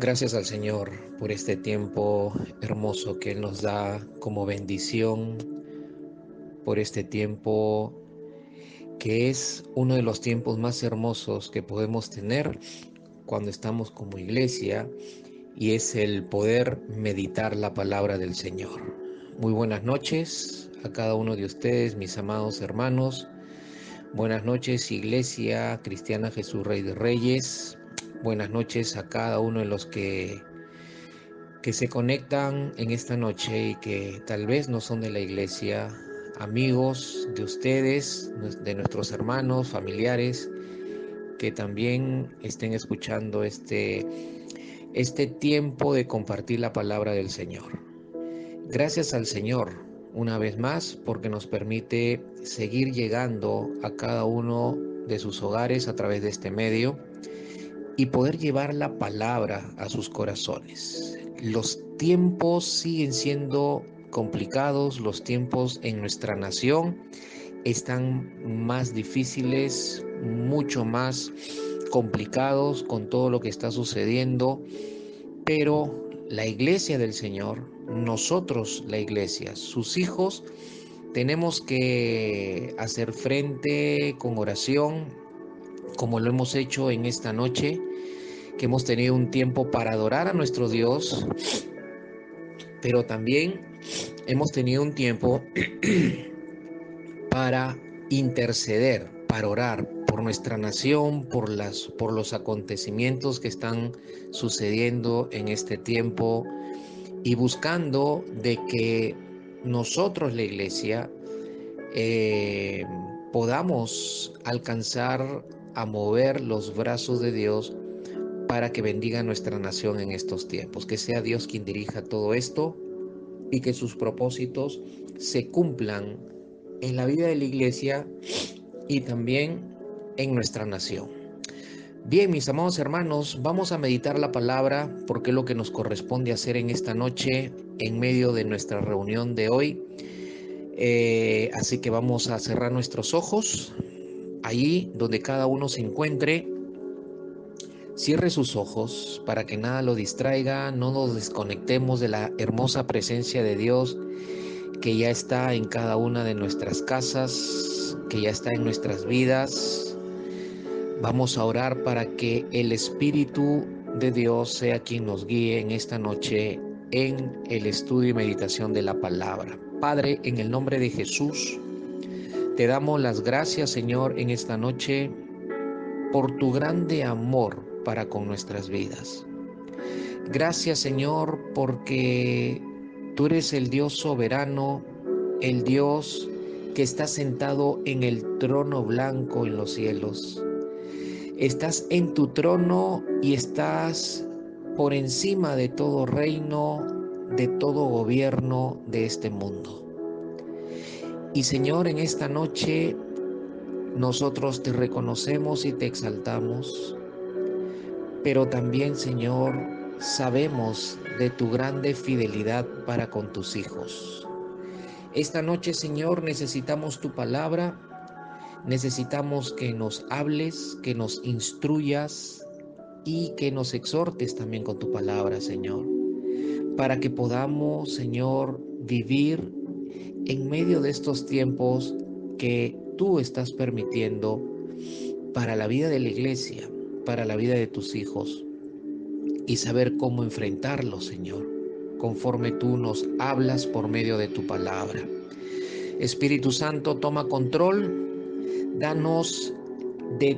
Gracias al Señor por este tiempo hermoso que Él nos da como bendición, por este tiempo que es uno de los tiempos más hermosos que podemos tener cuando estamos como iglesia, y es el poder meditar la palabra del Señor. Muy buenas noches a cada uno de ustedes, mis amados hermanos. Buenas noches, Iglesia Cristiana Jesús Rey de Reyes. Buenas noches a cada uno de los que se conectan en esta noche y que tal vez no son de la iglesia, amigos de ustedes, de nuestros hermanos, familiares, que también estén escuchando este tiempo de compartir la palabra del Señor. Gracias al Señor una vez más porque nos permite seguir llegando a cada uno de sus hogares a través de este medio y poder llevar la palabra a sus corazones. Los tiempos siguen siendo complicados, los tiempos en nuestra nación están más difíciles, mucho más complicados con todo lo que está sucediendo, pero la iglesia del Señor, nosotros la iglesia, sus hijos, tenemos que hacer frente con oración, como lo hemos hecho en esta noche, que hemos tenido un tiempo para adorar a nuestro Dios, pero también hemos tenido un tiempo para interceder, para orar por nuestra nación, por los acontecimientos que están sucediendo en este tiempo, y buscando de que nosotros, la iglesia, eh, podamos alcanzar a mover los brazos de Dios para que bendiga nuestra nación en estos tiempos. Que sea Dios quien dirija todo esto y que sus propósitos se cumplan en la vida de la iglesia y también en nuestra nación. Bien, mis amados hermanos, vamos a meditar la palabra porque es lo que nos corresponde hacer en esta noche en medio de nuestra reunión de hoy. Así que vamos a cerrar nuestros ojos allí donde cada uno se encuentre. Cierre sus ojos para que nada lo distraiga, no nos desconectemos de la hermosa presencia de Dios que ya está en cada una de nuestras casas, que ya está en nuestras vidas. Vamos a orar para que el Espíritu de Dios sea quien nos guíe en esta noche en el estudio y meditación de la palabra. Padre, en el nombre de Jesús, te damos las gracias, Señor, en esta noche por tu grande amor para con nuestras vidas. Gracias, Señor, porque tú eres el Dios soberano, el Dios que está sentado en el trono blanco en los cielos. Estás en tu trono y estás por encima de todo reino, de todo gobierno de este mundo. Y Señor, en esta noche nosotros te reconocemos y te exaltamos, pero también, Señor, sabemos de tu grande fidelidad para con tus hijos. Esta noche, Señor, necesitamos tu palabra, necesitamos que nos hables, que nos instruyas y que nos exhortes también con tu palabra, Señor, para que podamos, Señor, vivir en medio de estos tiempos que tú estás permitiendo para la vida de la iglesia, para la vida de tus hijos, y saber cómo enfrentarlos, Señor, conforme tú nos hablas por medio de tu palabra. Espíritu Santo, toma control, danos de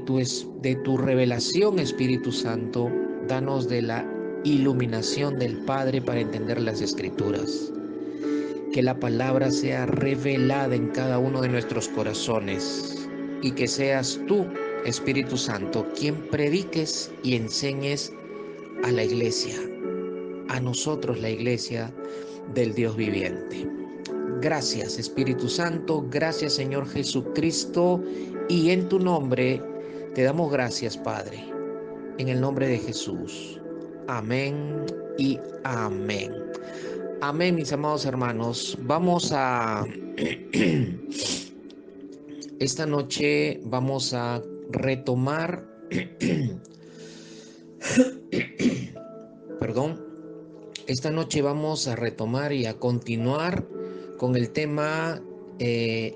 tu revelación, Espíritu Santo, danos de la iluminación del Padre para entender las Escrituras. Que la palabra sea revelada en cada uno de nuestros corazones y que seas tú, Espíritu Santo, quien prediques y enseñes a la iglesia, a nosotros la iglesia del Dios viviente. Gracias, Espíritu Santo, gracias, Señor Jesucristo, y en tu nombre te damos gracias, Padre, en el nombre de Jesús. Amén y amén. Amén, mis amados hermanos. Esta noche vamos a retomar perdón. Esta noche vamos a retomar y a continuar con el tema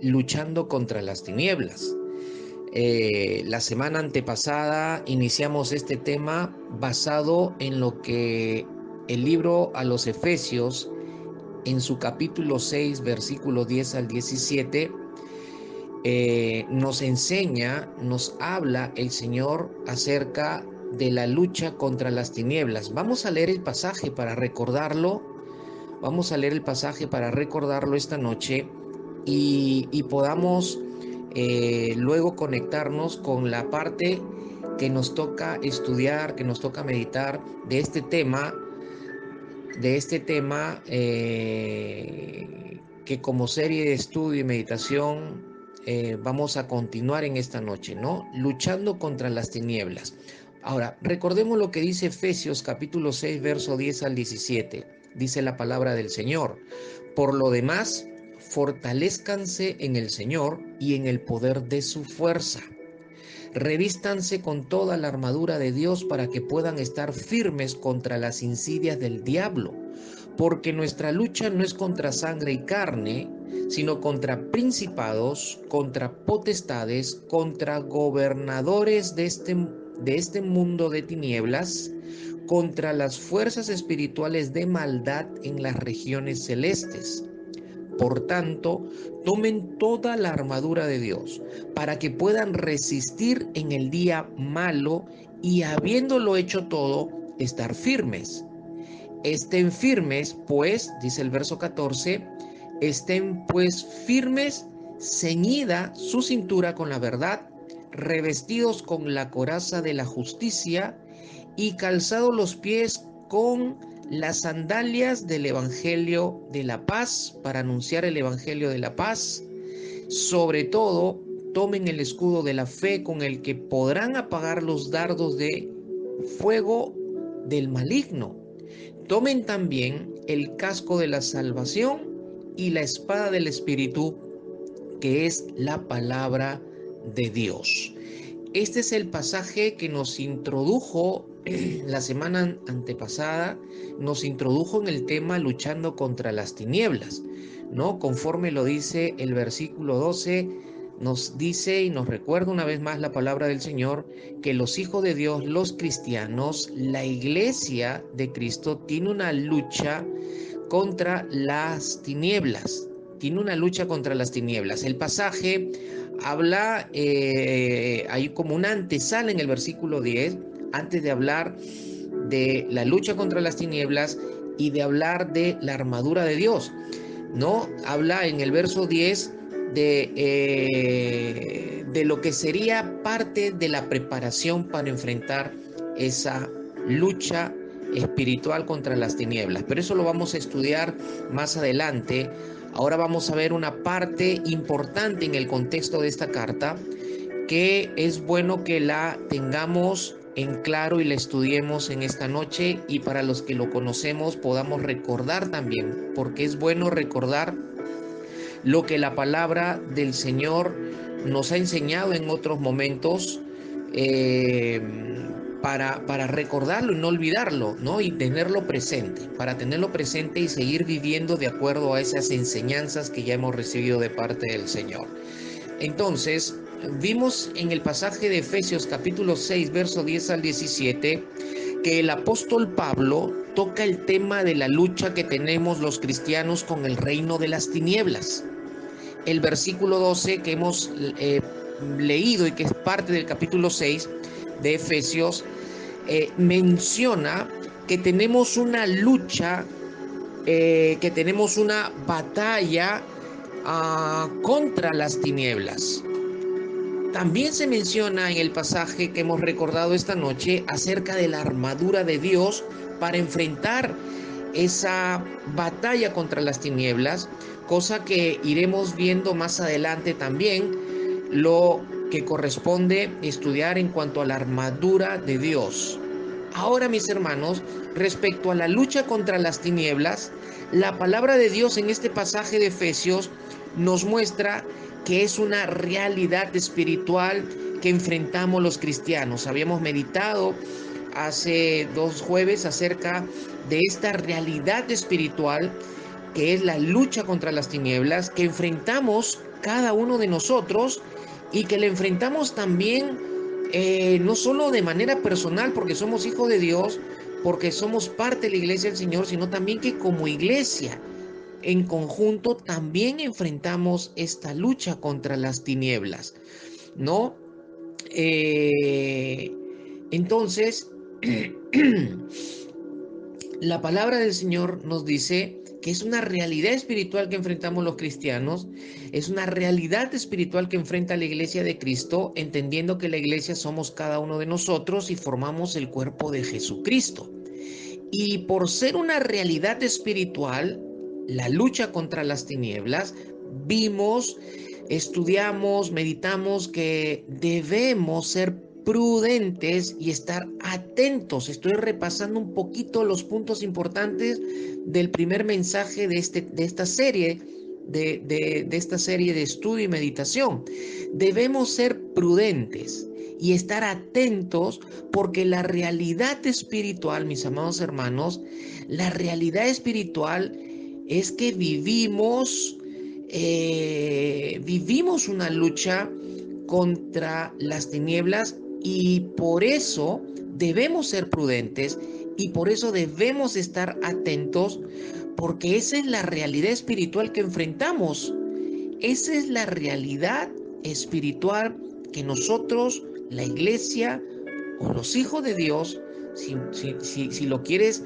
luchando contra las tinieblas. La semana antepasada iniciamos este tema basado en lo que el libro a los Efesios, en su capítulo 6, versículo 10 al 17, nos enseña, nos habla el Señor acerca de la lucha contra las tinieblas. Vamos a leer el pasaje para recordarlo. Vamos a leer el pasaje para recordarlo esta noche y podamos luego conectarnos con la parte que nos toca estudiar, que nos toca meditar de este tema, que como serie de estudio y meditación vamos a continuar en esta noche, ¿no? Luchando contra las tinieblas. Ahora, recordemos lo que dice Efesios capítulo 6, verso 10 al 17. Dice la palabra del Señor: por lo demás, fortalézcanse en el Señor y en el poder de su fuerza. Revístanse con toda la armadura de Dios para que puedan estar firmes contra las insidias del diablo, porque nuestra lucha no es contra sangre y carne, sino contra principados, contra potestades, contra gobernadores de este mundo de tinieblas, contra las fuerzas espirituales de maldad en las regiones celestes. Por tanto, tomen toda la armadura de Dios para que puedan resistir en el día malo y, habiéndolo hecho todo, estar firmes. Estén firmes, pues, dice el verso 14, estén pues firmes, ceñida su cintura con la verdad, revestidos con la coraza de la justicia y calzados los pies con las sandalias del Evangelio de la paz, para anunciar el Evangelio de la paz. Sobre todo, tomen el escudo de la fe con el que podrán apagar los dardos de fuego del maligno. Tomen también el casco de la salvación y la espada del Espíritu, que es la palabra de Dios. Este es el pasaje que nos introdujo la semana antepasada, nos introdujo en el tema luchando contra las tinieblas, ¿no? Conforme lo dice el versículo 12, nos dice y nos recuerda una vez más la palabra del Señor, que los hijos de Dios, los cristianos, la iglesia de Cristo, tiene una lucha contra las tinieblas. Tiene una lucha contra las tinieblas. El pasaje habla, hay como una antesala en el versículo 10, antes de hablar de la lucha contra las tinieblas y de hablar de la armadura de Dios, ¿no? Habla en el verso 10 de lo que sería parte de la preparación para enfrentar esa lucha espiritual contra las tinieblas, pero eso lo vamos a estudiar más adelante. Ahora vamos a ver una parte importante en el contexto de esta carta, que es bueno que la tengamos en claro y la estudiemos en esta noche, y para los que lo conocemos podamos recordar también, porque es bueno recordar lo que la palabra del Señor nos ha enseñado en otros momentos, para recordarlo y no olvidarlo, ¿no? Y tenerlo presente, para tenerlo presente y seguir viviendo de acuerdo a esas enseñanzas que ya hemos recibido de parte del Señor. Entonces, vimos en el pasaje de Efesios capítulo 6, verso 10 al 17, que el apóstol Pablo toca el tema de la lucha que tenemos los cristianos con el reino de las tinieblas. El versículo 12 que hemos leído y que es parte del capítulo 6 de Efesios, menciona que tenemos una lucha, que tenemos una batalla contra las tinieblas. También se menciona en el pasaje que hemos recordado esta noche acerca de la armadura de Dios para enfrentar esa batalla contra las tinieblas, cosa que iremos viendo más adelante también, lo que corresponde estudiar en cuanto a la armadura de Dios. Ahora, mis hermanos, respecto a la lucha contra las tinieblas, la palabra de Dios en este pasaje de Efesios nos muestra que es una realidad espiritual que enfrentamos los cristianos. Habíamos meditado hace 2 jueves acerca de esta realidad espiritual que es la lucha contra las tinieblas, que enfrentamos cada uno de nosotros y que le enfrentamos también no solo de manera personal porque somos hijos de Dios, porque somos parte de la iglesia del Señor, sino también que como iglesia en conjunto también enfrentamos esta lucha contra las tinieblas, ¿no? Entonces, la palabra del Señor nos dice que es una realidad espiritual que enfrentamos los cristianos, es una realidad espiritual que enfrenta la iglesia de Cristo, entendiendo que la iglesia somos cada uno de nosotros y formamos el cuerpo de Jesucristo. Y por ser una realidad espiritual, la lucha contra las tinieblas, vimos, estudiamos, meditamos que debemos ser prudentes y estar atentos. Estoy repasando un poquito los puntos importantes del primer mensaje de esta serie, de esta serie de estudio y meditación. Debemos ser prudentes y estar atentos porque la realidad espiritual, mis amados hermanos, la realidad espiritual es que vivimos una lucha contra las tinieblas y por eso debemos ser prudentes y por eso debemos estar atentos porque esa es la realidad espiritual que enfrentamos. Esa es la realidad espiritual que nosotros, la iglesia o los hijos de Dios, si lo quieres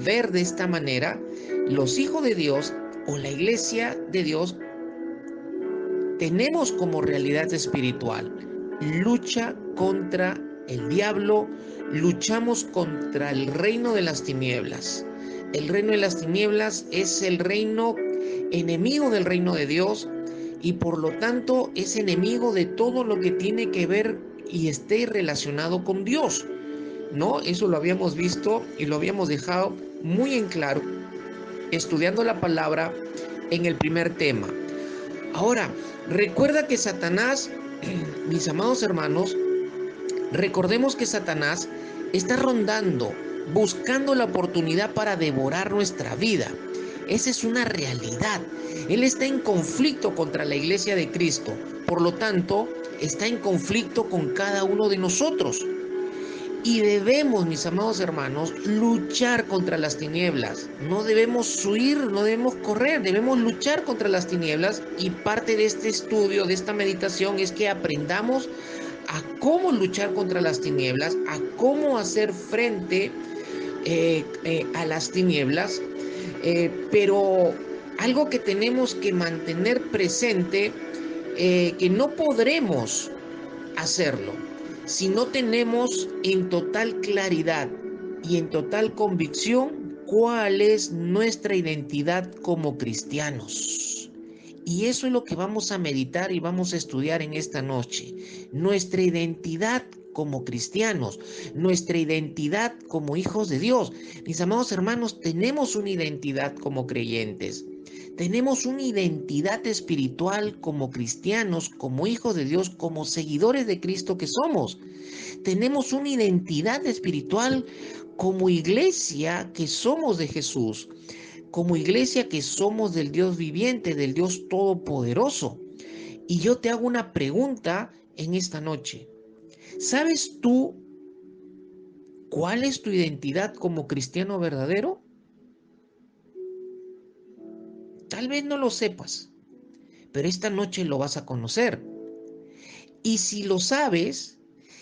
ver de esta manera, los hijos de Dios o la iglesia de Dios tenemos como realidad espiritual lucha contra el diablo, luchamos contra el reino de las tinieblas. El reino de las tinieblas es el reino enemigo del reino de Dios y por lo tanto es enemigo de todo lo que tiene que ver y esté relacionado con Dios, ¿no? Eso lo habíamos visto y lo habíamos dejado muy en claro estudiando la palabra en el primer tema. Ahora, recuerda que Satanás, mis amados hermanos, recordemos que Satanás está rondando, buscando la oportunidad para devorar nuestra vida. Esa es una realidad. Él está en conflicto contra la iglesia de Cristo. Por lo tanto, está en conflicto con cada uno de nosotros. Y debemos, mis amados hermanos, luchar contra las tinieblas. No debemos huir, no debemos correr, debemos luchar contra las tinieblas. Y parte de este estudio, de esta meditación, es que aprendamos a cómo luchar contra las tinieblas, a cómo hacer frente a las tinieblas. Pero algo que tenemos que mantener presente, que no podremos hacerlo si no tenemos en total claridad y en total convicción cuál es nuestra identidad como cristianos. Y eso es lo que vamos a meditar y vamos a estudiar en esta noche. Nuestra identidad como cristianos, nuestra identidad como hijos de Dios. Mis amados hermanos, tenemos una identidad como creyentes. Tenemos una identidad espiritual como cristianos, como hijos de Dios, como seguidores de Cristo que somos. Tenemos una identidad espiritual como iglesia que somos de Jesús, como iglesia que somos del Dios viviente, del Dios todopoderoso. Y yo te hago una pregunta en esta noche. ¿Sabes tú cuál es tu identidad como cristiano verdadero? Tal vez no lo sepas, pero esta noche lo vas a conocer. Y si lo sabes,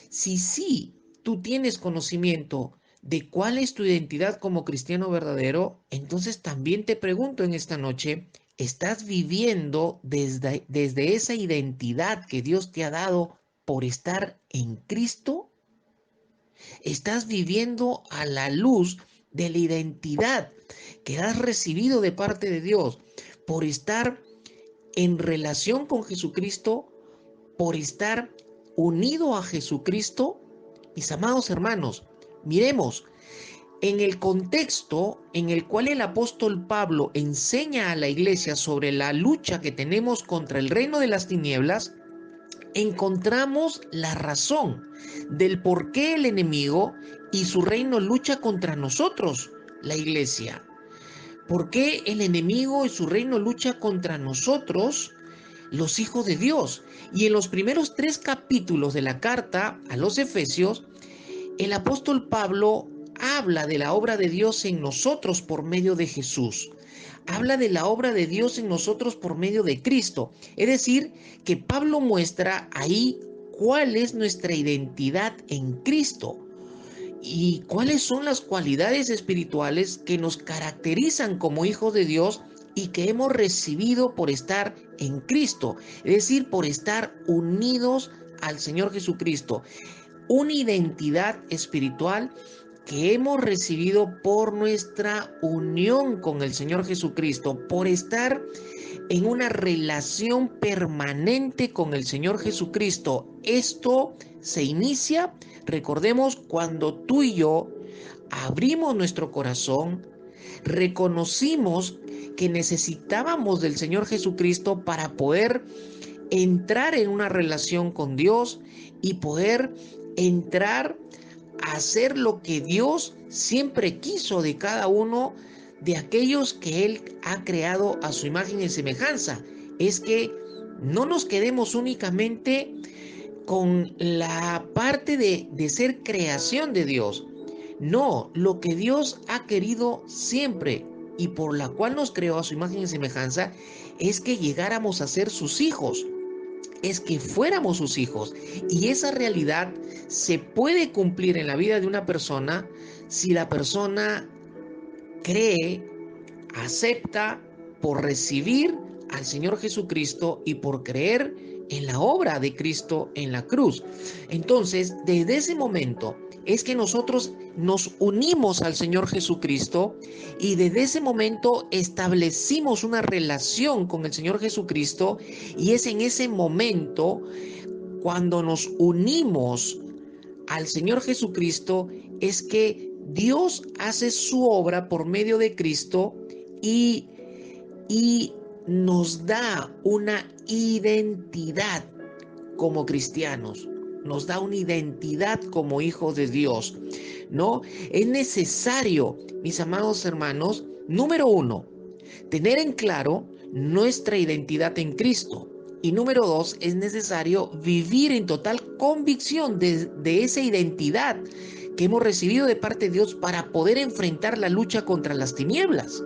si sí tú tienes conocimiento de cuál es tu identidad como cristiano verdadero, entonces también te pregunto en esta noche, ¿estás viviendo desde esa identidad que Dios te ha dado por estar en Cristo? ¿Estás viviendo a la luz de la identidad que has recibido de parte de Dios por estar en relación con Jesucristo, por estar unido a Jesucristo? Mis amados hermanos, miremos, en el contexto en el cual el apóstol Pablo enseña a la iglesia sobre la lucha que tenemos contra el reino de las tinieblas, encontramos la razón del por qué el enemigo y su reino lucha contra nosotros, la iglesia. ¿Por qué el enemigo y su reino lucha contra nosotros, los hijos de Dios? Y en los primeros 3 capítulos de la carta a los Efesios, el apóstol Pablo habla de la obra de Dios en nosotros por medio de Jesús. Habla de la obra de Dios en nosotros por medio de Cristo. Es decir, que Pablo muestra ahí cuál es nuestra identidad en Cristo y cuáles son las cualidades espirituales que nos caracterizan como hijos de Dios y que hemos recibido por estar en Cristo, es decir, por estar unidos al Señor Jesucristo. Una identidad espiritual que hemos recibido por nuestra unión con el Señor Jesucristo, por estar en una relación permanente con el Señor Jesucristo. Esto se inicia, recordemos, cuando tú y yo abrimos nuestro corazón, reconocimos que necesitábamos del Señor Jesucristo para poder entrar en una relación con Dios y poder entrar a hacer lo que Dios siempre quiso de cada uno de aquellos que Él ha creado a su imagen y semejanza. Es que no nos quedemos únicamente con la parte de ser creación de Dios. No, lo que Dios ha querido siempre y por la cual nos creó a su imagen y semejanza es que llegáramos a ser sus hijos, es que fuéramos sus hijos. Y esa realidad se puede cumplir en la vida de una persona si la persona cree, acepta por recibir al Señor Jesucristo y por creer en la obra de Cristo en la cruz. Entonces, desde ese momento es que nosotros nos unimos al Señor Jesucristo y desde ese momento establecimos una relación con el Señor Jesucristo, y es en ese momento cuando nos unimos al Señor Jesucristo es que Dios hace su obra por medio de Cristo y nos da una identidad como cristianos, nos da una identidad como hijos de Dios, ¿no? Es necesario, mis amados hermanos, número 1, tener en claro nuestra identidad en Cristo. Y número 2, es necesario vivir en total convicción de esa identidad que hemos recibido de parte de Dios para poder enfrentar la lucha contra las tinieblas.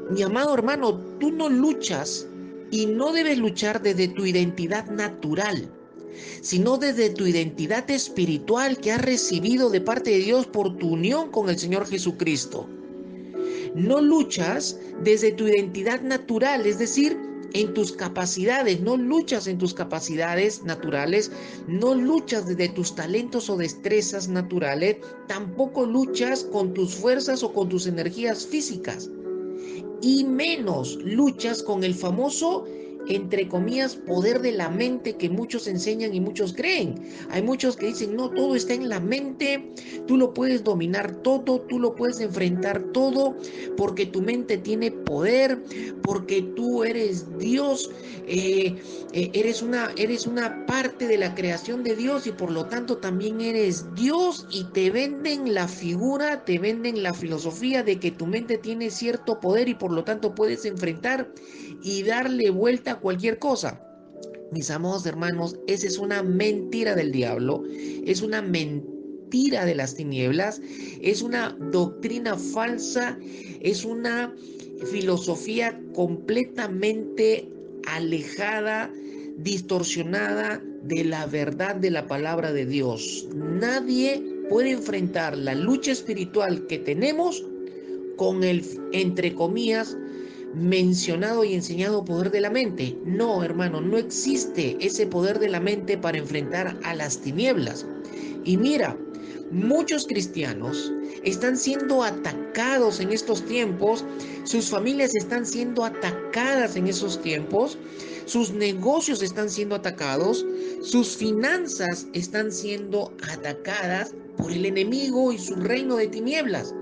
Mi amado hermano, tú no luchas y no debes luchar desde tu identidad natural, sino desde tu identidad espiritual que has recibido de parte de Dios por tu unión con el Señor Jesucristo. No luchas desde tu identidad natural, es decir, en tus capacidades, no luchas en tus capacidades naturales, no luchas desde tus talentos o destrezas naturales, tampoco luchas con tus fuerzas o con tus energías físicas, y menos luchas con el famoso, entre comillas, poder de la mente que muchos enseñan y muchos creen. Hay muchos que dicen, no, todo está en la mente, tú lo puedes dominar todo, tú lo puedes enfrentar todo, porque tu mente tiene poder, porque tú eres Dios, eres una parte de la creación de Dios y por lo tanto también eres Dios, y te venden la figura, te venden la filosofía de que tu mente tiene cierto poder y por lo tanto puedes enfrentar y darle vuelta a cualquier cosa. Mis amados hermanos, esa es una mentira del diablo, es una mentira de las tinieblas, es una doctrina falsa, es una filosofía completamente alejada, distorsionada de la verdad de la palabra de Dios. Nadie puede enfrentar la lucha espiritual que tenemos con el, entre comillas, mencionado y enseñado poder de la mente. No, hermano, no existe ese poder de la mente para enfrentar a las tinieblas. Y mira, muchos cristianos están siendo atacados en estos tiempos, sus familias están siendo atacadas en esos tiempos, sus negocios están siendo atacados, sus finanzas están siendo atacadas por el enemigo y su reino de tinieblas.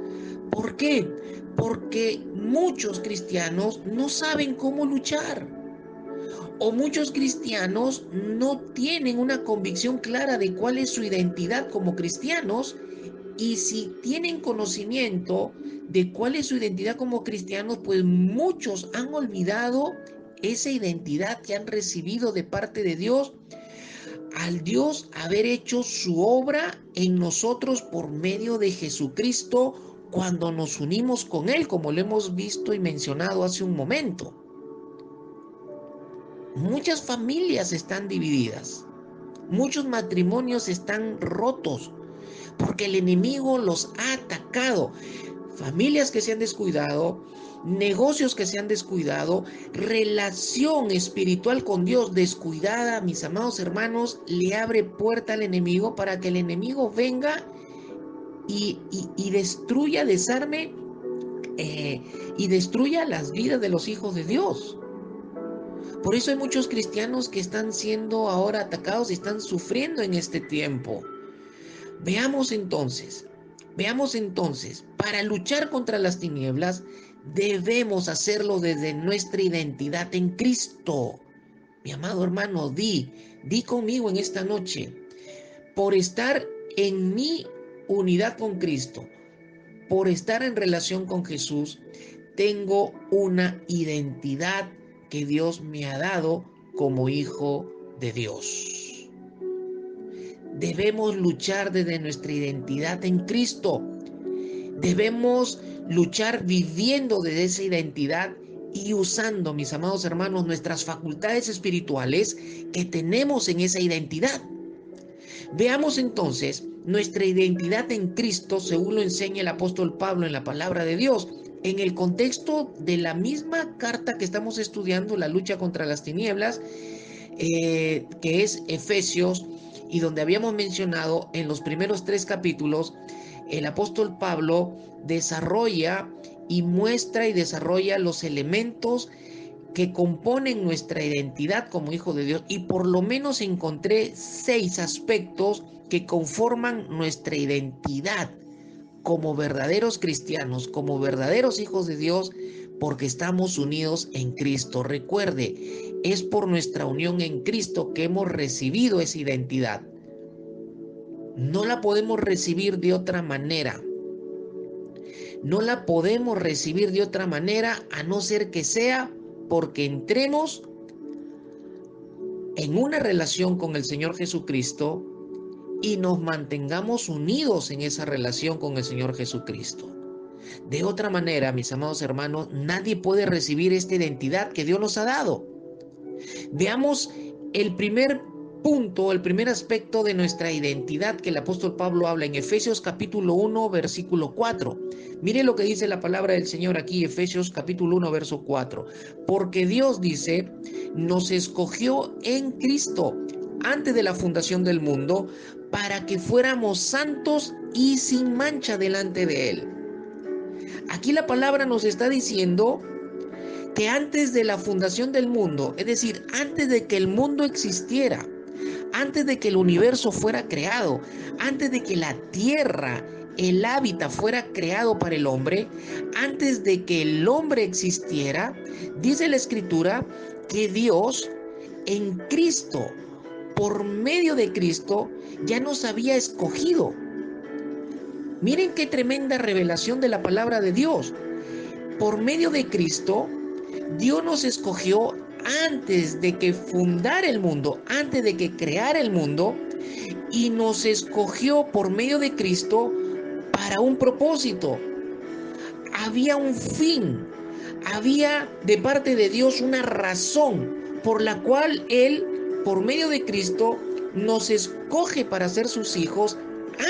¿Por qué? Porque muchos cristianos no saben cómo luchar, O muchos cristianos no tienen una convicción clara de cuál es su identidad como cristianos, y si tienen conocimiento de cuál es su identidad como cristianos, pues muchos han olvidado esa identidad que han recibido de parte de Dios, al Dios haber hecho su obra en nosotros por medio de Jesucristo cuando nos unimos con Él, como lo hemos visto y mencionado hace un momento. Muchas familias están divididas, muchos matrimonios están rotos porque el enemigo los ha atacado. Familias que se han descuidado, negocios que se han descuidado, relación espiritual con Dios descuidada, mis amados hermanos, le abre puerta al enemigo para que el enemigo venga y destruya, desarme y destruya las vidas de los hijos de Dios. Por eso hay muchos cristianos que están siendo ahora atacados y están sufriendo en este tiempo. Veamos entonces, para luchar contra las tinieblas, debemos hacerlo desde nuestra identidad en Cristo. Mi amado hermano, di conmigo en esta noche, por estar en mi unidad con Cristo, por estar en relación con Jesús, tengo una identidad que Dios me ha dado como hijo de Dios. Debemos luchar desde nuestra identidad en Cristo. Debemos luchar viviendo desde esa identidad y usando, mis amados hermanos, nuestras facultades espirituales que tenemos en esa identidad. Veamos entonces nuestra identidad en Cristo, según lo enseña el apóstol Pablo en la palabra de Dios, en el contexto de la misma carta que estamos estudiando, la lucha contra las tinieblas, que es Efesios, y donde habíamos mencionado en los primeros 3 capítulos, el apóstol Pablo desarrolla y muestra y desarrolla los elementos que componen nuestra identidad como hijo de Dios, y por lo menos encontré 6 aspectos que conforman nuestra identidad como verdaderos cristianos, como verdaderos hijos de Dios, porque estamos unidos en Cristo. Recuerde, es por nuestra unión en Cristo que hemos recibido esa identidad. No la podemos recibir de otra manera. No la podemos recibir de otra manera a no ser que sea porque entremos en una relación con el Señor Jesucristo y nos mantengamos unidos en esa relación con el Señor Jesucristo. De otra manera, mis amados hermanos, nadie puede recibir esta identidad que Dios nos ha dado. Veamos el primer punto, el primer aspecto de nuestra identidad que el apóstol Pablo habla en Efesios capítulo 1, versículo 4. Mire lo que dice la palabra del Señor aquí, Efesios capítulo 1, verso 4. Porque Dios dice, nos escogió en Cristo antes de la fundación del mundo para que fuéramos santos y sin mancha delante de Él. Aquí la palabra nos está diciendo que antes de la fundación del mundo, es decir, antes de que el mundo existiera, antes de que el universo fuera creado, antes de que la tierra, el hábitat fuera creado para el hombre, antes de que el hombre existiera, dice la Escritura que Dios en Cristo, por medio de Cristo, ya nos había escogido. Miren qué tremenda revelación de la palabra de Dios. Por medio de Cristo, Dios nos escogió antes de que fundara el mundo, antes de que creara el mundo, y nos escogió por medio de Cristo para un propósito. Había un fin, había de parte de Dios una razón por la cual Él, por medio de Cristo, nos escoge para ser sus hijos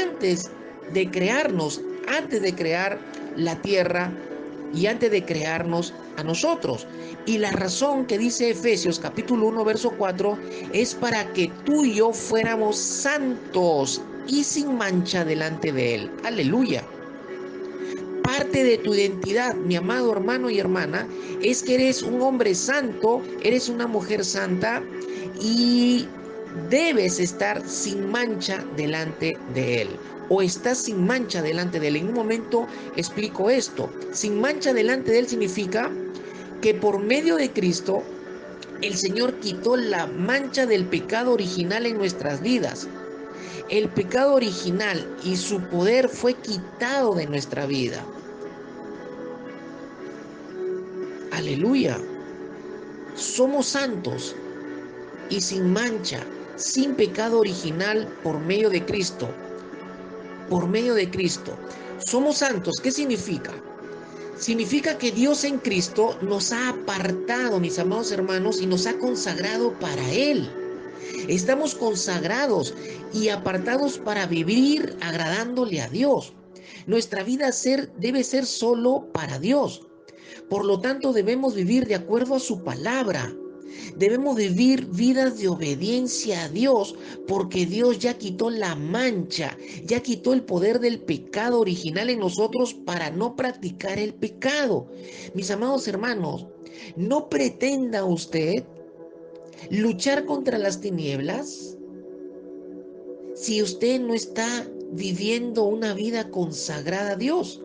antes de crearnos, antes de crear la tierra y antes de crearnos a nosotros. Y la razón que dice Efesios capítulo 1 verso 4 es para que tú y yo fuéramos santos y sin mancha delante de Él. Aleluya. Parte de tu identidad, mi amado hermano y hermana, es que eres un hombre santo, eres una mujer santa y debes estar sin mancha delante de Él. O estás sin mancha delante de Él. En un momento explico esto. Sin mancha delante de Él significa que por medio de Cristo El Señor quitó la mancha del pecado original en nuestras vidas. El pecado original y su poder fue quitado de nuestra vida. Aleluya. Somos santos y sin mancha, sin pecado original por medio de Cristo. Por medio de Cristo. Somos santos. ¿Qué significa? Significa que Dios en Cristo nos ha apartado, mis amados hermanos, y nos ha consagrado para Él. Estamos consagrados y apartados para vivir agradándole a Dios. Nuestra vida debe ser solo para Dios. Por lo tanto, debemos vivir de acuerdo a su palabra. Debemos vivir vidas de obediencia a Dios, porque Dios ya quitó la mancha, ya quitó el poder del pecado original en nosotros para no practicar el pecado. Mis amados hermanos, no pretenda usted luchar contra las tinieblas si usted no está viviendo una vida consagrada a Dios.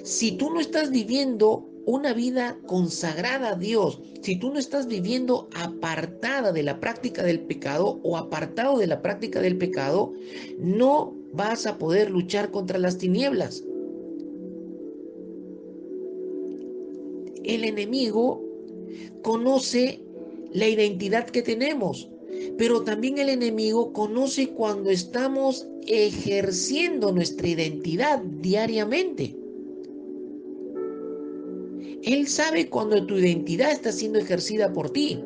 Si tú no estás viviendo una vida consagrada a Dios, si tú no estás viviendo apartada de la práctica del pecado o apartado de la práctica del pecado, no vas a poder luchar contra las tinieblas. El enemigo conoce la identidad que tenemos, pero también el enemigo conoce cuando estamos ejerciendo nuestra identidad diariamente. Él sabe cuando tu identidad está siendo ejercida por ti.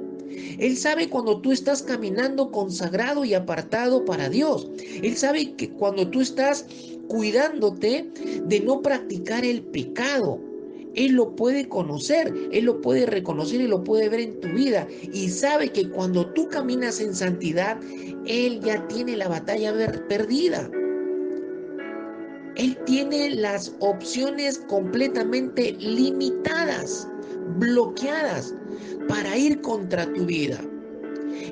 Él sabe cuando tú estás caminando consagrado y apartado para Dios. Él sabe que cuando tú estás cuidándote de no practicar el pecado. Él lo puede conocer, Él lo puede reconocer y lo puede ver en tu vida. Y sabe que cuando tú caminas en santidad, Él ya tiene la batalla perdida. Él tiene las opciones completamente limitadas, bloqueadas, para ir contra tu vida.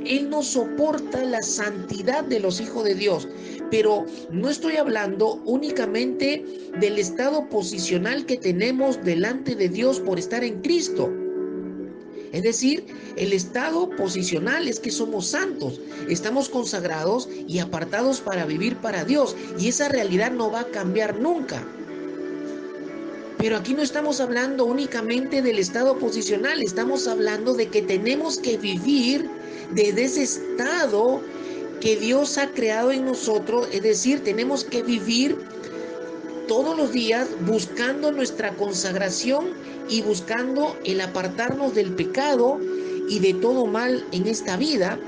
Él no soporta la santidad de los hijos de Dios, pero no estoy hablando únicamente del estado posicional que tenemos delante de Dios por estar en Cristo. Es decir, el estado posicional es que somos santos, estamos consagrados y apartados para vivir para Dios, y esa realidad no va a cambiar nunca. Pero aquí no estamos hablando únicamente del estado posicional, estamos hablando de que tenemos que vivir desde ese estado que Dios ha creado en nosotros, es decir, tenemos que vivir todos los días buscando nuestra consagración y buscando el apartarnos del pecado y de todo mal en esta vida,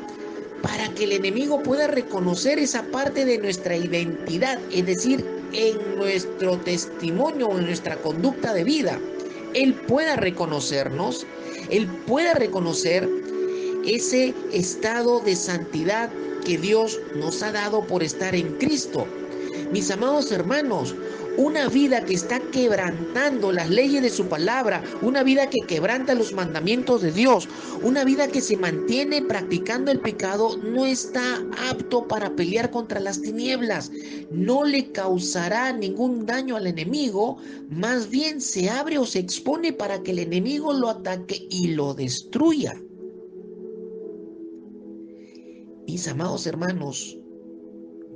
para que el enemigo pueda reconocer esa parte de nuestra identidad, es decir, en nuestro testimonio o en nuestra conducta de vida. Él pueda reconocernos, Él pueda reconocer ese estado de santidad que Dios nos ha dado por estar en Cristo. Mis amados hermanos, una vida que está quebrantando las leyes de su palabra, una vida que quebranta los mandamientos de Dios, una vida que se mantiene practicando el pecado, no está apto para pelear contra las tinieblas. No le causará ningún daño al enemigo, más bien se abre o se expone para que el enemigo lo ataque y lo destruya. Mis amados hermanos,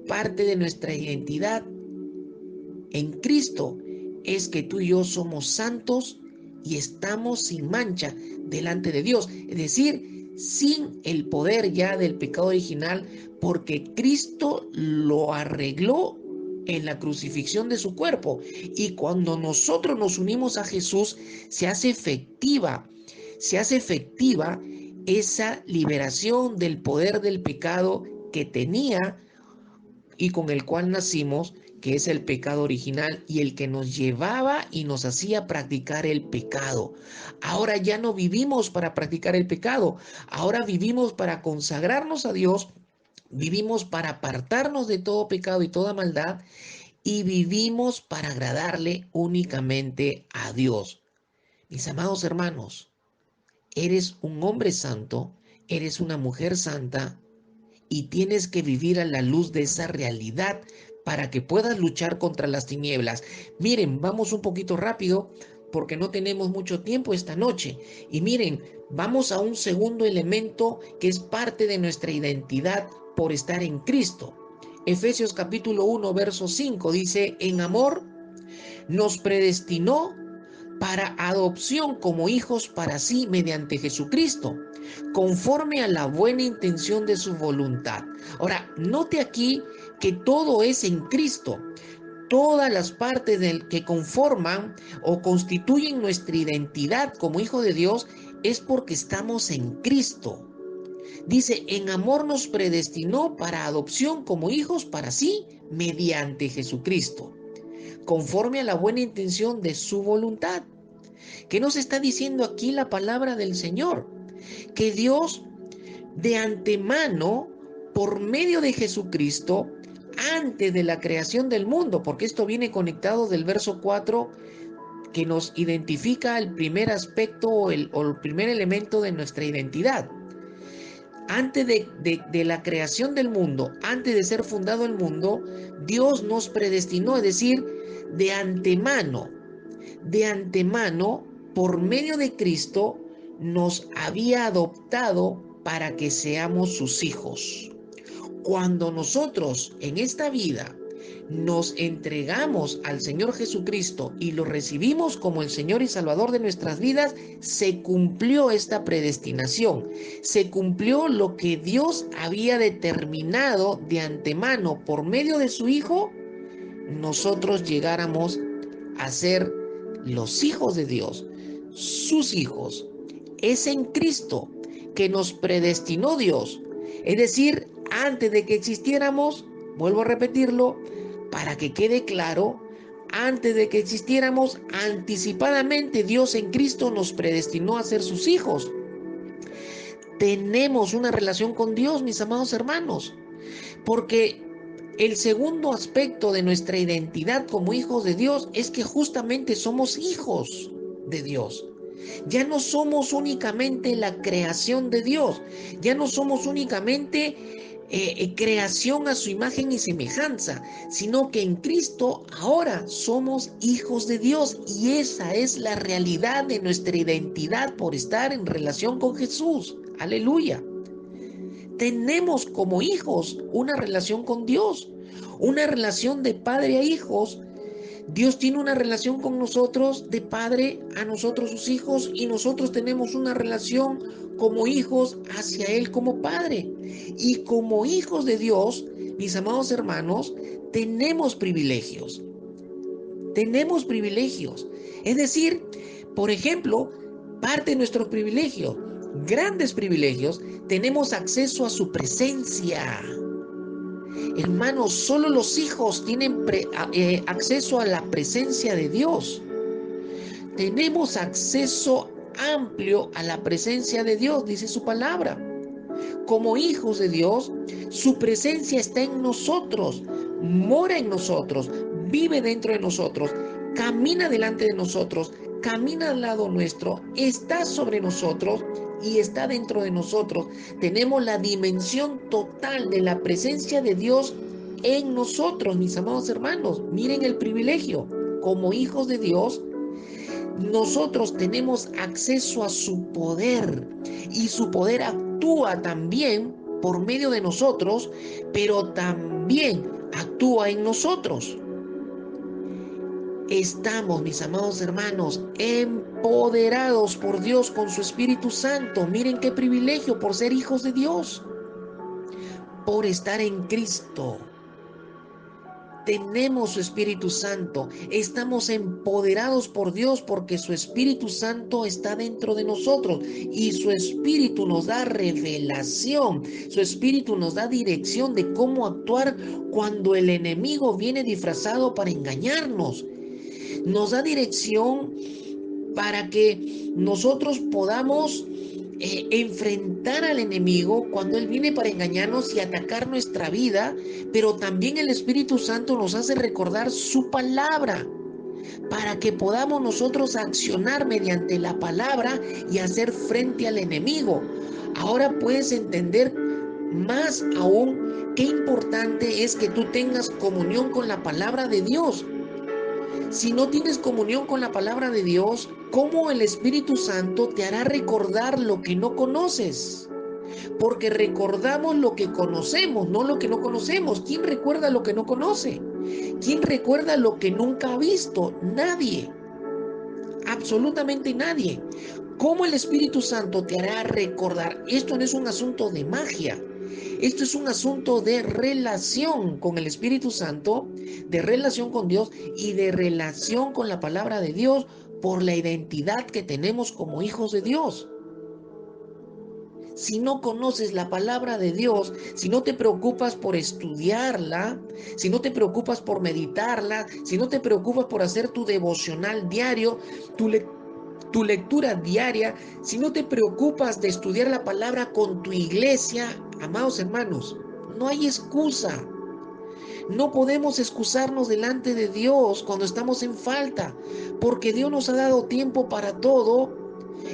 parte de nuestra identidad en Cristo es que tú y yo somos santos y estamos sin mancha delante de Dios, es decir, sin el poder ya del pecado original, porque Cristo lo arregló en la crucifixión de su cuerpo. Y cuando nosotros nos unimos a Jesús, se hace efectiva esa liberación del poder del pecado que tenía y con el cual nacimos, que es el pecado original y el que nos llevaba y nos hacía practicar el pecado. Ahora ya no vivimos para practicar el pecado, ahora vivimos para consagrarnos a Dios, vivimos para apartarnos de todo pecado y toda maldad, y vivimos para agradarle únicamente a Dios. Mis amados hermanos, eres un hombre santo, eres una mujer santa, y tienes que vivir a la luz de esa realidad para que puedas luchar contra las tinieblas. Miren, vamos un poquito rápido porque no tenemos mucho tiempo esta noche. Y miren, vamos a un segundo elemento que es parte de nuestra identidad por estar en Cristo. Efesios capítulo 1, verso 5 dice, en amor nos predestinó para adopción como hijos para sí mediante Jesucristo, conforme a la buena intención de su voluntad. Ahora, note aquí que todo es en Cristo. Todas las partes que conforman o constituyen nuestra identidad como hijo de Dios es porque estamos en Cristo. Dice, en amor nos predestinó para adopción como hijos para sí mediante Jesucristo, conforme a la buena intención de su voluntad. ¿Qué nos está diciendo aquí la palabra del Señor? Que Dios de antemano, por medio de Jesucristo, antes de la creación del mundo, porque esto viene conectado del verso 4 que nos identifica el primer aspecto o el primer elemento de nuestra identidad. Antes de la creación del mundo, antes de ser fundado el mundo, Dios nos predestinó, es decir, de antemano, por medio de Cristo, nos había adoptado para que seamos sus hijos. Cuando nosotros en esta vida nos entregamos al Señor Jesucristo y lo recibimos como el Señor y Salvador de nuestras vidas, se cumplió esta predestinación. Se cumplió lo que Dios había determinado de antemano por medio de su Hijo, nosotros llegáramos a ser los hijos de Dios, sus hijos. Es en Cristo que nos predestinó Dios. Es decir, antes de que existiéramos, vuelvo a repetirlo, para que quede claro, antes de que existiéramos, anticipadamente Dios en Cristo nos predestinó a ser sus hijos. Tenemos una relación con Dios, mis amados hermanos, porque el segundo aspecto de nuestra identidad como hijos de Dios es que justamente somos hijos de Dios. Ya no somos únicamente la creación de Dios, ya no somos únicamente creación a su imagen y semejanza, sino que en Cristo ahora somos hijos de Dios y esa es la realidad de nuestra identidad por estar en relación con Jesús. Aleluya. Tenemos como hijos una relación con Dios, una relación de padre a hijos. Dios tiene una relación con nosotros de padre a nosotros sus hijos y nosotros tenemos una relación como hijos hacia Él como padre. Y como hijos de Dios, mis amados hermanos, tenemos privilegios. Tenemos privilegios. Es decir, por ejemplo, parte de nuestros privilegios, grandes privilegios, tenemos acceso a su presencia. Hermanos, solo los hijos tienen acceso a la presencia de Dios. Tenemos acceso amplio a la presencia de Dios, dice su palabra. Como hijos de Dios, su presencia está en nosotros, mora en nosotros, vive dentro de nosotros, camina delante de nosotros, camina al lado nuestro, está sobre nosotros y está dentro de nosotros. Tenemos la dimensión total de la presencia de Dios en nosotros, mis amados hermanos. Miren el privilegio. Como hijos de Dios, nosotros tenemos acceso a su poder y su poder actúa también por medio de nosotros, pero también actúa en nosotros. Estamos, mis amados hermanos, empoderados por Dios con su Espíritu Santo. Miren qué privilegio por ser hijos de Dios, por estar en Cristo. Tenemos su Espíritu Santo, estamos empoderados por Dios porque su Espíritu Santo está dentro de nosotros y su Espíritu nos da revelación, su Espíritu nos da dirección de cómo actuar cuando el enemigo viene disfrazado para engañarnos. Nos da dirección para que nosotros podamos enfrentar al enemigo cuando él viene para engañarnos y atacar nuestra vida, pero también el Espíritu Santo nos hace recordar su palabra para que podamos nosotros accionar mediante la palabra y hacer frente al enemigo. Ahora puedes entender más aún qué importante es que tú tengas comunión con la palabra de Dios. Si no tienes comunión con la palabra de Dios, ¿cómo el Espíritu Santo te hará recordar lo que no conoces? Porque recordamos lo que conocemos, no lo que no conocemos. ¿Quién recuerda lo que no conoce? ¿Quién recuerda lo que nunca ha visto? Nadie. Absolutamente nadie. ¿Cómo el Espíritu Santo te hará recordar? Esto no es un asunto de magia. Esto es un asunto de relación con el Espíritu Santo, de relación con Dios y de relación con la palabra de Dios por la identidad que tenemos como hijos de Dios. Si no conoces la palabra de Dios, si no te preocupas por estudiarla, si no te preocupas por meditarla, si no te preocupas por hacer tu devocional diario, tu lectura diaria, si no te preocupas de estudiar la palabra con tu iglesia, amados hermanos, no hay excusa. No podemos excusarnos delante de Dios cuando estamos en falta, porque Dios nos ha dado tiempo para todo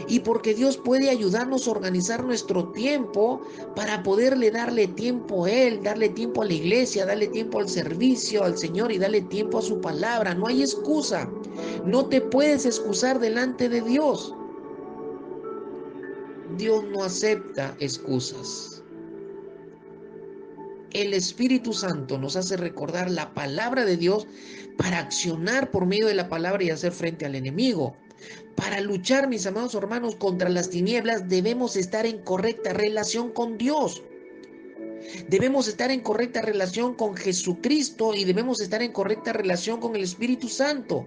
y porque Dios puede ayudarnos a organizar nuestro tiempo para poderle darle tiempo a Él, darle tiempo a la iglesia, darle tiempo al servicio al Señor y darle tiempo a su palabra. No hay excusa. No te puedes excusar delante de Dios. Dios no acepta excusas. El Espíritu Santo nos hace recordar la palabra de Dios para accionar por medio de la palabra y hacer frente al enemigo. Para luchar, mis amados hermanos, contra las tinieblas debemos estar en correcta relación con Dios. Debemos estar en correcta relación con Jesucristo y debemos estar en correcta relación con el Espíritu Santo.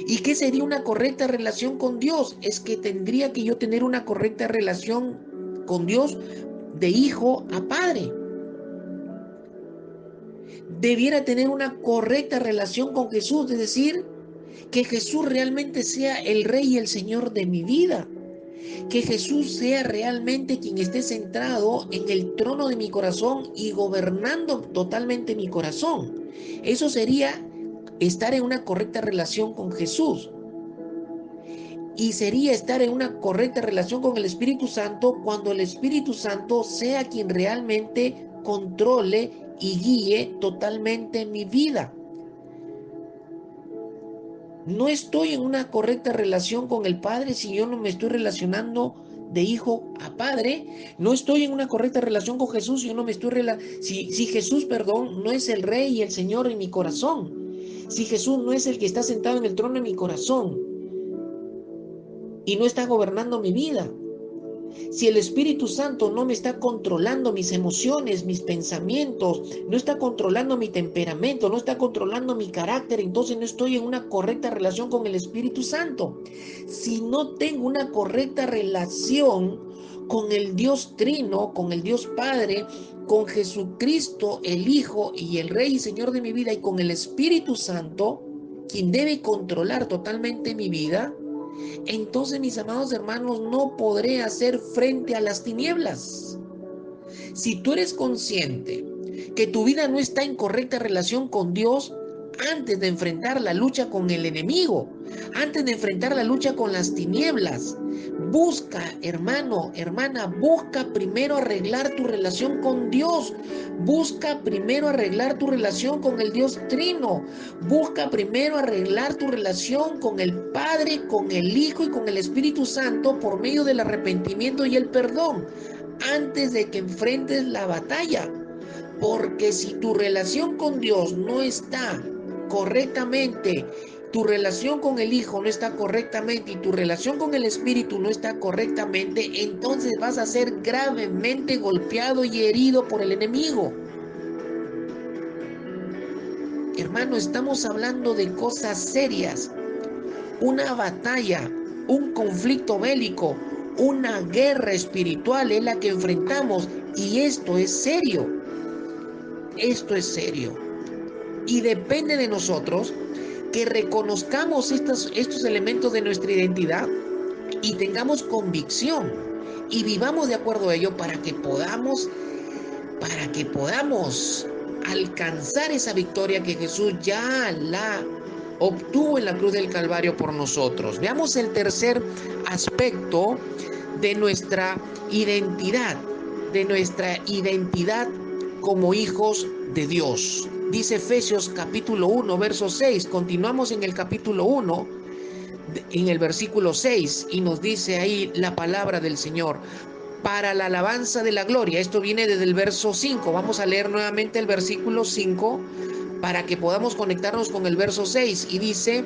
¿Y qué sería una correcta relación con Dios? Es que tendría que yo tener una correcta relación con Dios de hijo a padre. Debiera tener una correcta relación con Jesús, es decir, que Jesús realmente sea el Rey y el Señor de mi vida. Que Jesús sea realmente quien esté centrado en el trono de mi corazón y gobernando totalmente mi corazón. Eso sería estar en una correcta relación con Jesús. Y sería estar en una correcta relación con el Espíritu Santo cuando el Espíritu Santo sea quien realmente controle y guíe totalmente mi vida. No estoy en una correcta relación con el Padre si yo no me estoy relacionando de hijo a padre. No estoy en una correcta relación con Jesús si yo no me estoy si Jesús, no es el Rey y el Señor en mi corazón. Si Jesús no es el que está sentado en el trono de mi corazón y no está gobernando mi vida. Si el Espíritu Santo no me está controlando mis emociones, mis pensamientos, no está controlando mi temperamento, no está controlando mi carácter, entonces no estoy en una correcta relación con el Espíritu Santo. Si no tengo una correcta relación con el Dios Trino, con el Dios Padre, con Jesucristo, el Hijo y el Rey y Señor de mi vida, y con el Espíritu Santo, quien debe controlar totalmente mi vida, entonces, mis amados hermanos, no podré hacer frente a las tinieblas. Si tú eres consciente que tu vida no está en correcta relación con Dios, antes de enfrentar la lucha con el enemigo, antes de enfrentar la lucha con las tinieblas, busca, hermano, hermana, busca primero arreglar tu relación con Dios. Busca primero arreglar tu relación con el Dios Trino. Busca primero arreglar tu relación con el Padre, con el Hijo y con el Espíritu Santo por medio del arrepentimiento y el perdón, antes de que enfrentes la batalla. Porque si tu relación con Dios no está correctamente, tu relación con el Hijo no está correctamente y tu relación con el Espíritu no está correctamente, entonces vas a ser gravemente golpeado y herido por el enemigo. Hermano, estamos hablando de cosas serias. Una batalla, un conflicto bélico, una guerra espiritual es la que enfrentamos y esto es serio. Esto es serio. Y depende de nosotros que reconozcamos estos elementos de nuestra identidad y tengamos convicción y vivamos de acuerdo a ello para que podamos alcanzar esa victoria que Jesús ya la obtuvo en la cruz del Calvario por nosotros. Veamos el tercer aspecto de nuestra identidad como hijos de Dios. Dice Efesios capítulo 1, verso 6. Continuamos en el capítulo 1, en el versículo 6, y nos dice ahí la palabra del Señor: para la alabanza de la gloria. Esto viene desde el verso 5. Vamos a leer nuevamente el versículo 5 para que podamos conectarnos con el verso 6. Y dice: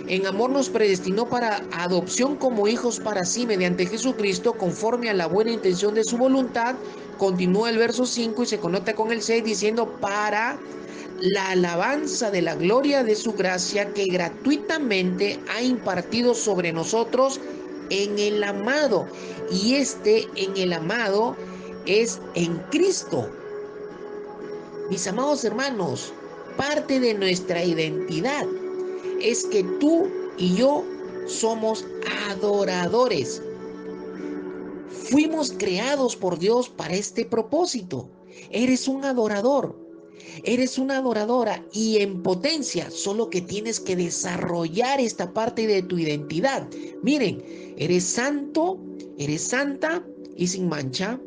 en amor nos predestinó para adopción como hijos para sí mediante Jesucristo, conforme a la buena intención de su voluntad. Continúa el verso 5 y se conecta con el 6 diciendo: para la alabanza de la gloria de su gracia que gratuitamente ha impartido sobre nosotros en el amado. Y en el amado es en Cristo. Mis amados hermanos, parte de nuestra identidad es que tú y yo somos adoradores. Fuimos creados por Dios para este propósito. Eres un adorador. Eres una adoradora y en potencia, solo que tienes que desarrollar esta parte de tu identidad. Miren, eres santo, eres santa y sin mancha.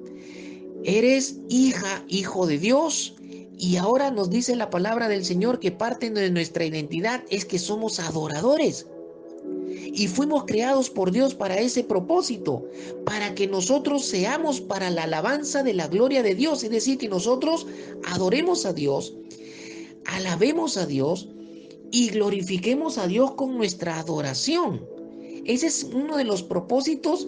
Eres hija, hijo de Dios. Y ahora nos dice la palabra del Señor que parte de nuestra identidad es que somos adoradores. Y fuimos creados por Dios para ese propósito, para que nosotros seamos para la alabanza de la gloria de Dios. Es decir, que nosotros adoremos a Dios, alabemos a Dios y glorifiquemos a Dios con nuestra adoración. Ese es uno de los propósitos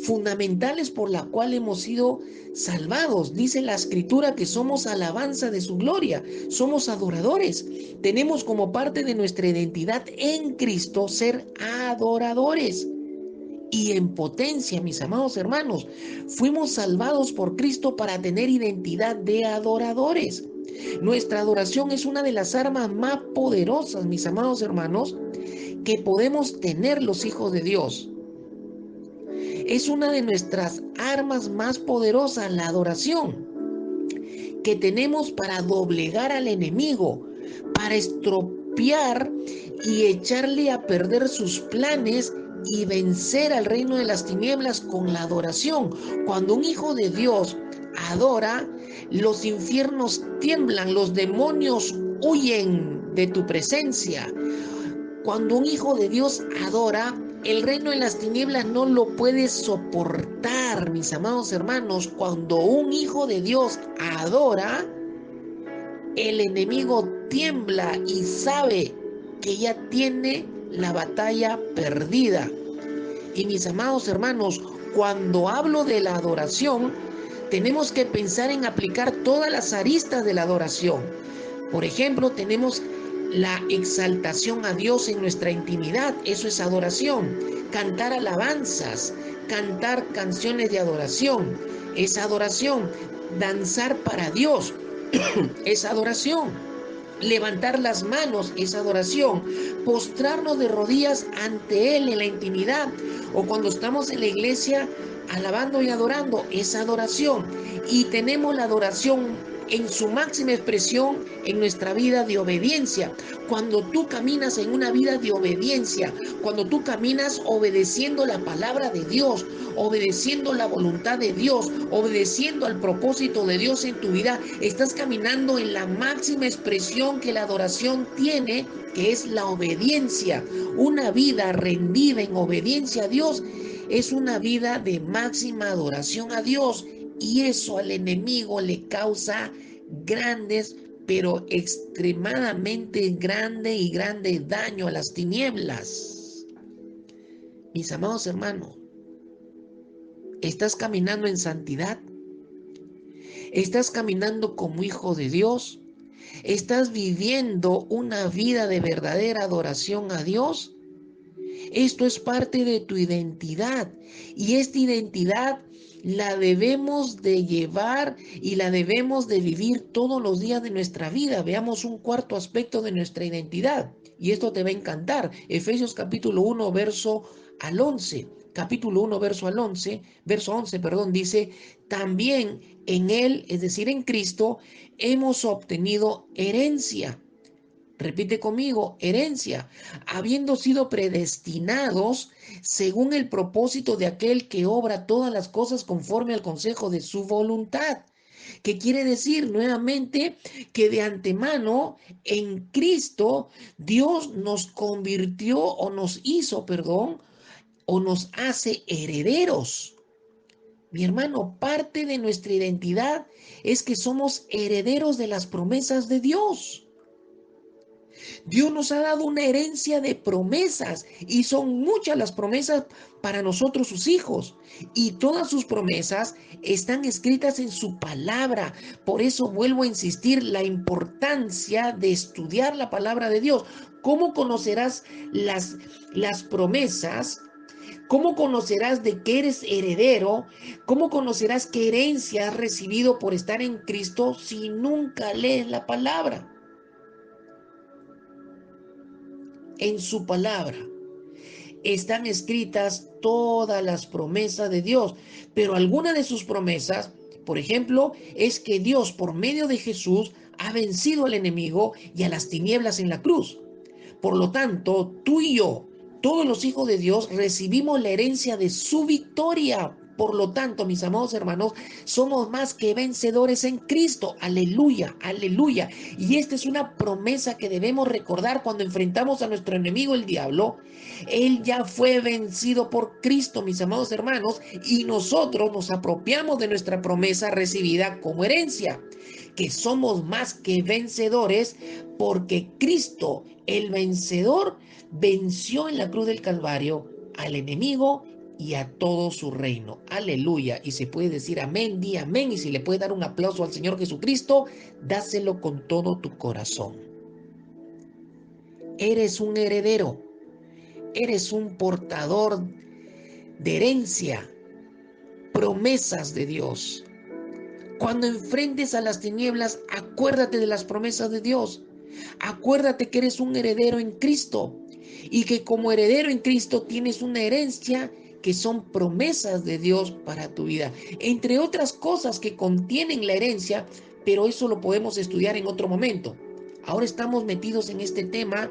fundamentales por la cual hemos sido salvados. Dice la Escritura que somos alabanza de su gloria, somos adoradores. Tenemos como parte de nuestra identidad en Cristo ser adoradores. Y en potencia, mis amados hermanos, fuimos salvados por Cristo para tener identidad de adoradores. Nuestra adoración es una de las armas más poderosas, mis amados hermanos, que podemos tener los hijos de Dios. Es una de nuestras armas más poderosas, la adoración, que tenemos para doblegar al enemigo, para estropear y echarle a perder sus planes y vencer al reino de las tinieblas con la adoración. Cuando un hijo de Dios adora, los infiernos tiemblan, los demonios huyen de tu presencia. Cuando un hijo de Dios adora, el reino de las tinieblas no lo puede soportar, mis amados hermanos. Cuando un hijo de Dios adora, el enemigo tiembla y sabe que ya tiene la batalla perdida. Y mis amados hermanos, cuando hablo de la adoración, tenemos que pensar en aplicar todas las aristas de la adoración. Por ejemplo, tenemos la exaltación a Dios en nuestra intimidad, eso es adoración. Cantar alabanzas, cantar canciones de adoración, es adoración. Danzar para Dios, es adoración. Levantar las manos es adoración. Postrarnos de rodillas ante Él en la intimidad o cuando estamos en la iglesia alabando y adorando es adoración. Y tenemos la adoración en su máxima expresión en nuestra vida de obediencia. Cuando tú caminas en una vida de obediencia, cuando tú caminas obedeciendo la palabra de Dios, obedeciendo la voluntad de Dios, obedeciendo al propósito de Dios en tu vida, estás caminando en la máxima expresión que la adoración tiene, que es la obediencia. Una vida rendida en obediencia a Dios es una vida de máxima adoración a Dios. Y eso al enemigo le causa grandes, pero extremadamente grande daño a las tinieblas. Mis amados hermanos, ¿estás caminando en santidad? ¿Estás caminando como hijo de Dios? ¿Estás viviendo una vida de verdadera adoración a Dios? Esto es parte de tu identidad y esta identidad la debemos de llevar y la debemos de vivir todos los días de nuestra vida. Veamos un cuarto aspecto de nuestra identidad y esto te va a encantar. Efesios capítulo 1 verso al 11. Capítulo 1 verso 11, dice: también en Él, es decir, en Cristo, hemos obtenido herencia. Repite conmigo, herencia, habiendo sido predestinados según el propósito de aquel que obra todas las cosas conforme al consejo de su voluntad. ¿Qué quiere decir? Nuevamente, que de antemano en Cristo Dios nos convirtió o nos hizo, perdón, o nos hace herederos. Mi hermano, parte de nuestra identidad es que somos herederos de las promesas de Dios. Dios nos ha dado una herencia de promesas y son muchas las promesas para nosotros sus hijos. Y todas sus promesas están escritas en su palabra. Por eso vuelvo a insistir la importancia de estudiar la palabra de Dios. ¿Cómo conocerás las promesas? ¿Cómo conocerás de que eres heredero? ¿Cómo conocerás qué herencia has recibido por estar en Cristo si nunca lees la palabra? En su palabra están escritas todas las promesas de Dios, pero alguna de sus promesas, por ejemplo, es que Dios por medio de Jesús ha vencido al enemigo y a las tinieblas en la cruz. Por lo tanto, tú y yo, todos los hijos de Dios, recibimos la herencia de su victoria. Por lo tanto, mis amados hermanos, somos más que vencedores en Cristo. Aleluya, aleluya. Y esta es una promesa que debemos recordar cuando enfrentamos a nuestro enemigo, el diablo. Él ya fue vencido por Cristo, mis amados hermanos, y nosotros nos apropiamos de nuestra promesa recibida como herencia, que somos más que vencedores porque Cristo, el vencedor, venció en la cruz del Calvario al enemigo y a todo su reino. Aleluya. Y se puede decir amén, di amén. Y si le puedes dar un aplauso al Señor Jesucristo, dáselo con todo tu corazón. Eres un heredero. Eres un portador de herencia, promesas de Dios. Cuando enfrentes a las tinieblas, acuérdate de las promesas de Dios. Acuérdate que eres un heredero en Cristo y que como heredero en Cristo tienes una herencia que son promesas de Dios para tu vida. Entre otras cosas que contienen la herencia, pero eso lo podemos estudiar en otro momento. Ahora estamos metidos en este tema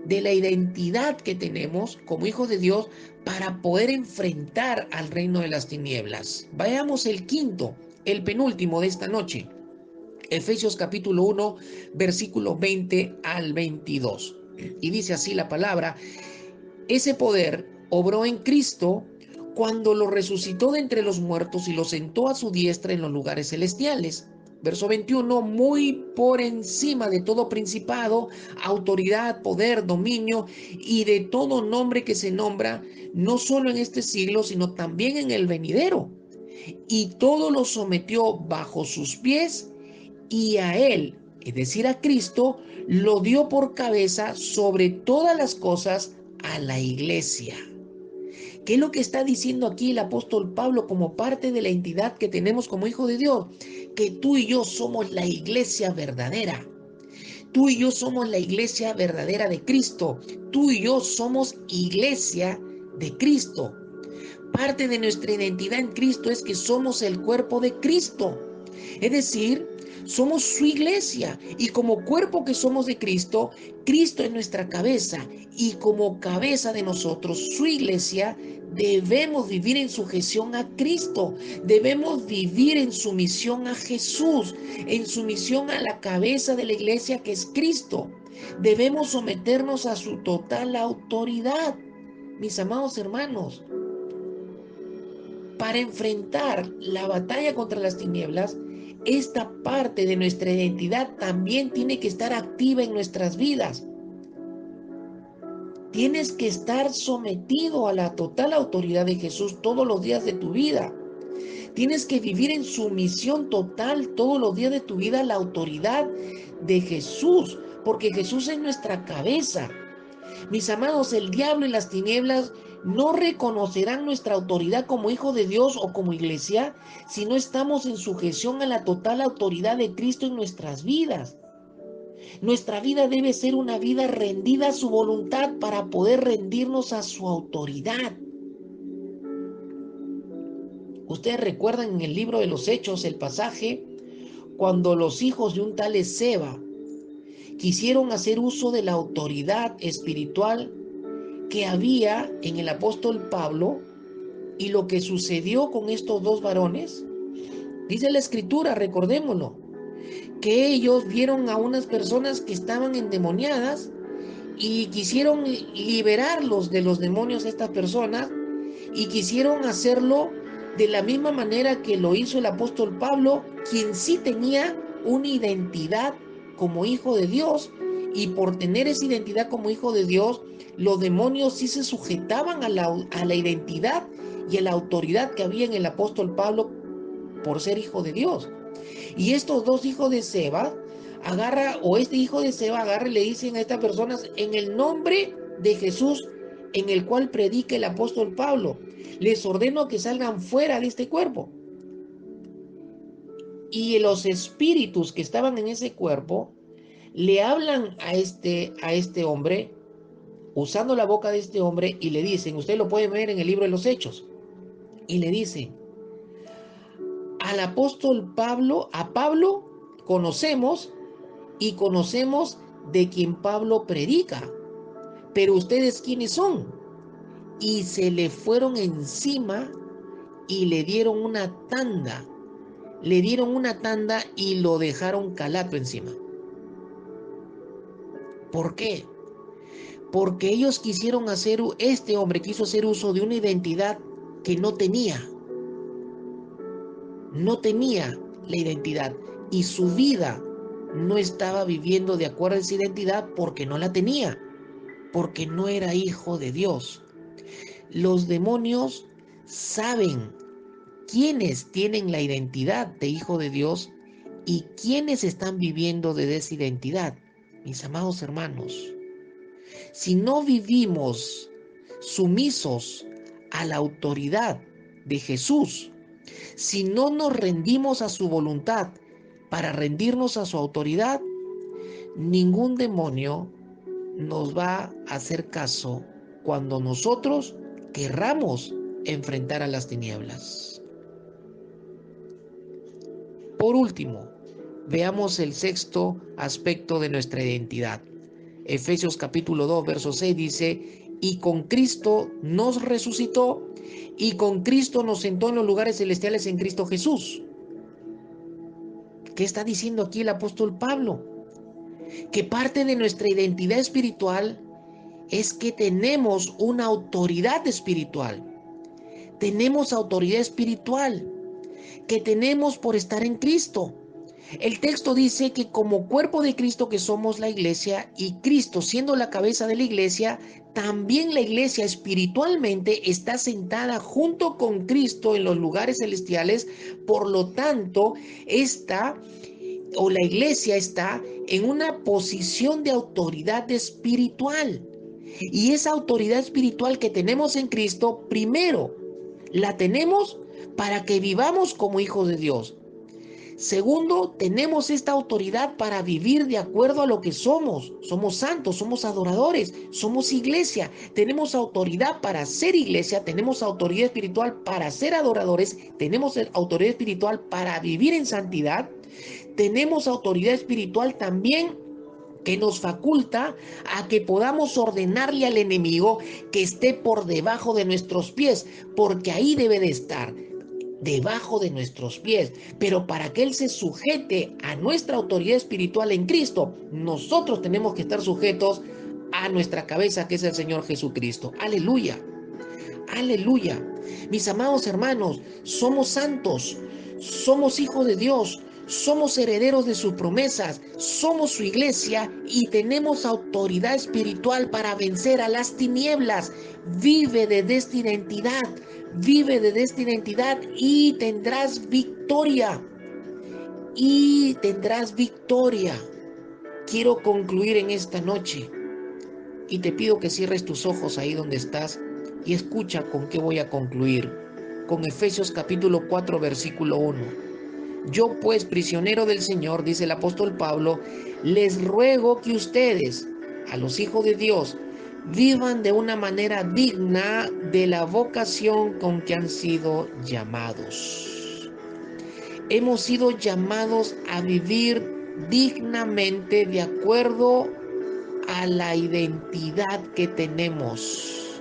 de la identidad que tenemos como hijos de Dios para poder enfrentar al reino de las tinieblas. Vayamos el quinto, el penúltimo de esta noche. Efesios capítulo 1, versículo 20 al 22. Y dice así la palabra: ese poder obró en Cristo cuando lo resucitó de entre los muertos y lo sentó a su diestra en los lugares celestiales. Verso 21, muy por encima de todo principado, autoridad, poder, dominio y de todo nombre que se nombra, no solo en este siglo, sino también en el venidero. Y todo lo sometió bajo sus pies y a él, es decir, a Cristo, lo dio por cabeza sobre todas las cosas a la iglesia. ¿Qué es lo que está diciendo aquí el apóstol Pablo como parte de la entidad que tenemos como hijo de Dios? Que tú y yo somos la iglesia verdadera. Tú y yo somos la iglesia verdadera de Cristo. Tú y yo somos iglesia de Cristo. Parte de nuestra identidad en Cristo es que somos el cuerpo de Cristo. Es decir, somos su iglesia y como cuerpo que somos de Cristo, Cristo es nuestra cabeza y como cabeza de nosotros, su iglesia, debemos vivir en sujeción a Cristo, debemos vivir en sumisión a Jesús, en sumisión a la cabeza de la iglesia que es Cristo. Debemos someternos a su total autoridad, mis amados hermanos. Para enfrentar la batalla contra las tinieblas, esta parte de nuestra identidad también tiene que estar activa en nuestras vidas. Tienes que estar sometido a la total autoridad de Jesús todos los días de tu vida. Tienes que vivir en sumisión total todos los días de tu vida a la autoridad de Jesús, porque Jesús es nuestra cabeza. Mis amados, el diablo y las tinieblas no reconocerán nuestra autoridad como hijo de Dios o como iglesia si no estamos en sujeción a la total autoridad de Cristo en nuestras vidas. Nuestra vida debe ser una vida rendida a su voluntad para poder rendirnos a su autoridad. Ustedes recuerdan en el libro de los Hechos el pasaje cuando los hijos de un tal Esceva quisieron hacer uso de la autoridad espiritual que había en el apóstol Pablo, y lo que sucedió con estos dos varones Dice la Escritura, recordémoslo, que ellos vieron a unas personas que estaban endemoniadas y quisieron liberarlos de los demonios a estas personas y quisieron hacerlo de la misma manera que lo hizo el apóstol Pablo, quien sí tenía una identidad como hijo de Dios, y por tener esa identidad como hijo de Dios, los demonios sí se sujetaban a la identidad y a la autoridad que había en el apóstol Pablo por ser hijo de Dios. Y estos dos hijos de Seba este hijo de Seba agarra y le dicen a estas personas, en el nombre de Jesús, en el cual predica el apóstol Pablo, les ordeno que salgan fuera de este cuerpo. Y los espíritus que estaban en ese cuerpo le hablan a este hombre, usando la boca de este hombre, y le dicen, usted lo puede ver en el libro de los Hechos, y le dicen, al apóstol Pablo, a Pablo conocemos y conocemos de quien Pablo predica, pero ustedes quiénes son. Y se le fueron encima y le dieron una tanda, y lo dejaron calato encima. ¿Por qué? Porque ellos este hombre quiso hacer uso de una identidad que no tenía la identidad, y su vida no estaba viviendo de acuerdo a esa identidad porque no la tenía, porque no era hijo de Dios. Los demonios saben quiénes tienen la identidad de hijo de Dios y quiénes están viviendo de esa identidad. Mis amados hermanos, si no vivimos sumisos a la autoridad de Jesús, si no nos rendimos a su voluntad para rendirnos a su autoridad, ningún demonio nos va a hacer caso cuando nosotros querramos enfrentar a las tinieblas. Por último, veamos el sexto aspecto de nuestra identidad. Efesios capítulo 2, verso 6 dice, y con Cristo nos resucitó y con Cristo nos sentó en los lugares celestiales en Cristo Jesús. ¿Qué está diciendo aquí el apóstol Pablo? Que parte de nuestra identidad espiritual es que tenemos una autoridad espiritual. Tenemos autoridad espiritual que tenemos por estar en Cristo. El texto dice que como cuerpo de Cristo que somos la iglesia, y Cristo siendo la cabeza de la iglesia, también la iglesia espiritualmente está sentada junto con Cristo en los lugares celestiales. Por lo tanto, la iglesia está en una posición de autoridad espiritual. Y esa autoridad espiritual que tenemos en Cristo, primero, la tenemos para que vivamos como hijos de Dios. Segundo, tenemos esta autoridad para vivir de acuerdo a lo que somos. Somos santos, somos adoradores, somos iglesia. Tenemos autoridad para ser iglesia, tenemos autoridad espiritual para ser adoradores, tenemos autoridad espiritual para vivir en santidad. Tenemos autoridad espiritual también que nos faculta a que podamos ordenarle al enemigo que esté por debajo de nuestros pies, porque ahí debe de estar, debajo de nuestros pies. Pero para que él se sujete a nuestra autoridad espiritual en Cristo, nosotros tenemos que estar sujetos a nuestra cabeza, que es el Señor Jesucristo. Aleluya, aleluya. Mis amados hermanos, somos santos, somos hijos de Dios, somos herederos de sus promesas, somos su iglesia y tenemos autoridad espiritual para vencer a las tinieblas. Vive desde esta identidad, vive desde esta identidad y tendrás victoria. Y tendrás victoria. Quiero concluir en esta noche y te pido que cierres tus ojos ahí donde estás y escucha con qué voy a concluir. Con Efesios capítulo 4, versículo 1. Yo pues, prisionero del Señor, dice el apóstol Pablo, les ruego que ustedes, a los hijos de Dios, vivan de una manera digna de la vocación con que han sido llamados. Hemos sido llamados a vivir dignamente de acuerdo a la identidad que tenemos,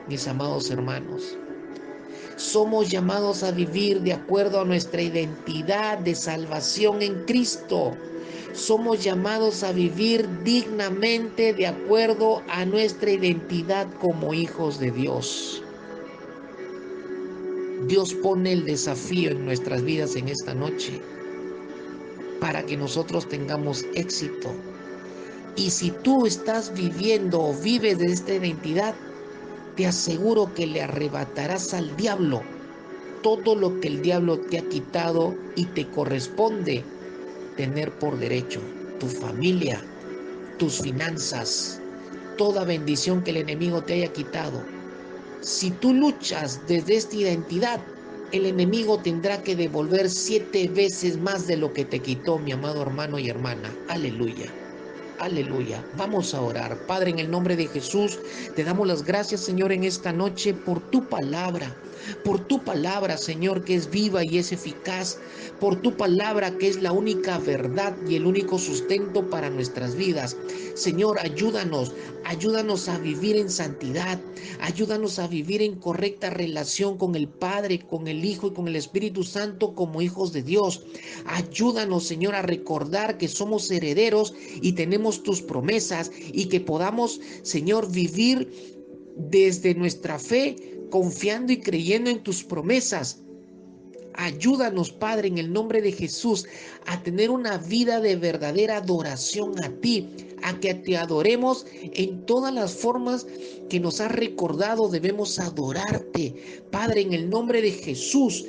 mis amados hermanos. Somos llamados a vivir de acuerdo a nuestra identidad de salvación en Cristo. Somos llamados a vivir dignamente de acuerdo a nuestra identidad como hijos de Dios. Dios pone el desafío en nuestras vidas en esta noche para que nosotros tengamos éxito. Y si tú estás viviendo o vives de esta identidad, te aseguro que le arrebatarás al diablo todo lo que el diablo te ha quitado y te corresponde tener por derecho: tu familia, tus finanzas, toda bendición que el enemigo te haya quitado. Si tú luchas desde esta identidad, el enemigo tendrá que devolver 7 veces más de lo que te quitó, mi amado hermano y hermana. Aleluya. Aleluya. Vamos a orar. Padre, en el nombre de Jesús, te damos las gracias, Señor, en esta noche por tu palabra. Por tu palabra, Señor, que es viva y es eficaz. Por tu palabra, que es la única verdad y el único sustento para nuestras vidas. Señor, ayúdanos a vivir en santidad. Ayúdanos a vivir en correcta relación con el Padre, con el Hijo y con el Espíritu Santo como hijos de Dios. Ayúdanos, Señor, a recordar que somos herederos y tenemos tus promesas, y que podamos, Señor, vivir desde nuestra fe, confiando y creyendo en tus promesas. Ayúdanos, Padre, en el nombre de Jesús, a tener una vida de verdadera adoración a ti, a que te adoremos en todas las formas que nos has recordado. Debemos adorarte, Padre, en el nombre de Jesús.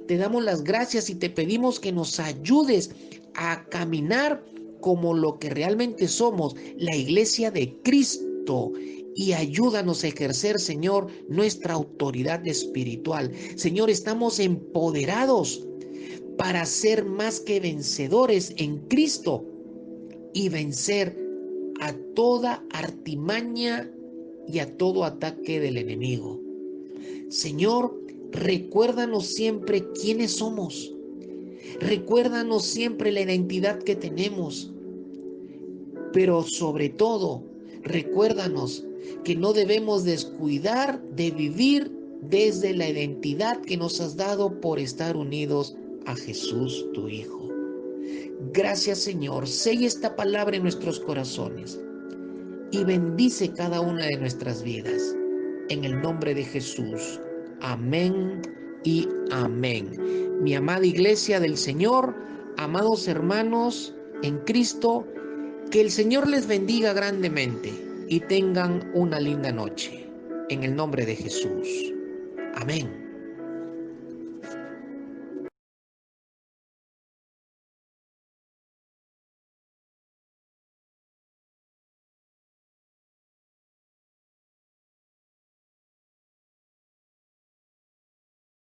Te damos las gracias y te pedimos que nos ayudes a caminar como lo que realmente somos, la iglesia de Cristo. Y ayúdanos a ejercer, Señor, nuestra autoridad espiritual. Señor, estamos empoderados para ser más que vencedores en Cristo y vencer a toda artimaña y a todo ataque del enemigo. Señor, recuérdanos siempre quiénes somos. Recuérdanos siempre la identidad que tenemos. Pero sobre todo, recuérdanos que no debemos descuidar de vivir desde la identidad que nos has dado por estar unidos a Jesús, tu Hijo. Gracias, Señor. Sella esta palabra en nuestros corazones y bendice cada una de nuestras vidas. En el nombre de Jesús. Amén y amén. Mi amada iglesia del Señor, amados hermanos en Cristo, que el Señor les bendiga grandemente y tengan una linda noche. En el nombre de Jesús. Amén.